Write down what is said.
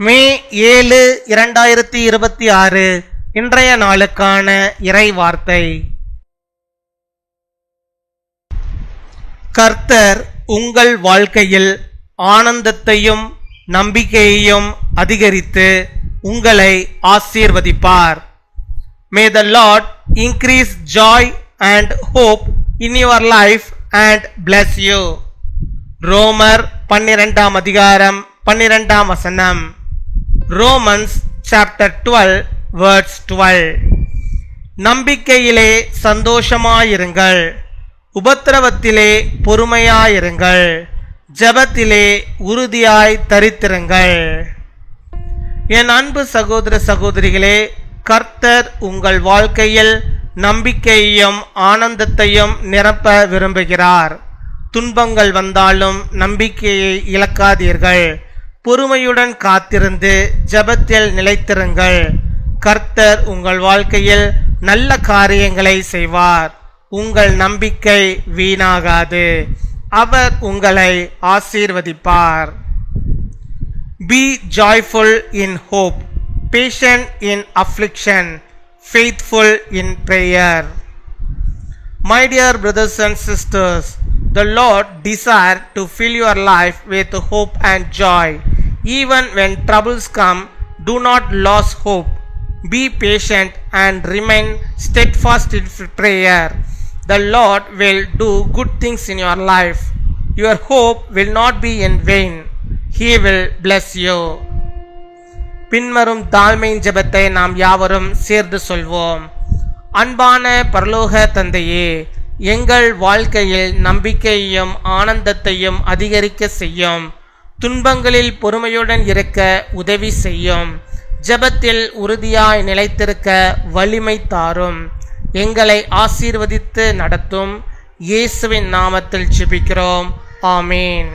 மே 7, 2026 இன்றைய நாளுக்கான இறை வார்த்தை. கர்த்தர் உங்கள் வாழ்க்கையில் ஆனந்தத்தையும் நம்பிக்கையையும் அதிகரித்து உங்களை ஆசீர்வதிப்பார். May the Lord increase joy and hope in your life and bless you. ரோமர் 12 அதிகாரம் 12 வசனம். Romans chapter 12 verse 12. நம்பிக்கையிலே சந்தோஷமாயிருங்கள், உபத்திரவத்திலே பொறுமையாயிருங்கள், ஜெபத்திலே உறுதியாய் தரித்திருங்கள். என் அன்பு சகோதர சகோதரிகளே, கர்த்தர் உங்கள் வாழ்க்கையில் நம்பிக்கையையும் ஆனந்தத்தையும் நிரப்ப விரும்புகிறார். துன்பங்கள் வந்தாலும் நம்பிக்கையை இழக்காதீர்கள். பொறுமையுடன் காத்திருந்து ஜெபத்தில் நிலைத்திருங்கள். கர்த்தர் உங்கள் வாழ்க்கையில் நல்ல காரியங்களை செய்வார். உங்கள் நம்பிக்கை வீணாகாது. அவர் உங்களை ஆசீர்வதிப்பார். Be joyful in hope, patient in affliction, faithful in prayer. My dear brothers and sisters, the Lord desires to fill your life with hope and joy. Even when troubles come, do not lose hope. Be patient and remain steadfast in prayer. The Lord will do good things in your life. Your hope will not be in vain. He will bless you. பின்வரும் தாழ்மையின் ஜெபத்தை நாம் யாவரும் சேர்ந்து சொல்வோம். அன்பான பரலோக தந்தையே, எங்கள் வாழ்க்கையில் நம்பிக்கையையும் ஆனந்தத்தையும் அதிகரிக்க செய்யும். துன்பங்களில் பொறுமையுடன் இருக்க உதவி செய்யும். ஜெபத்தில் உறுதியாய் நிலைத்திருக்க வலிமை தாரும். எங்களை ஆசீர்வதித்து நடத்தும். இயேசுவின் நாமத்தில் ஜெபிக்கிறோம். ஆமீன்.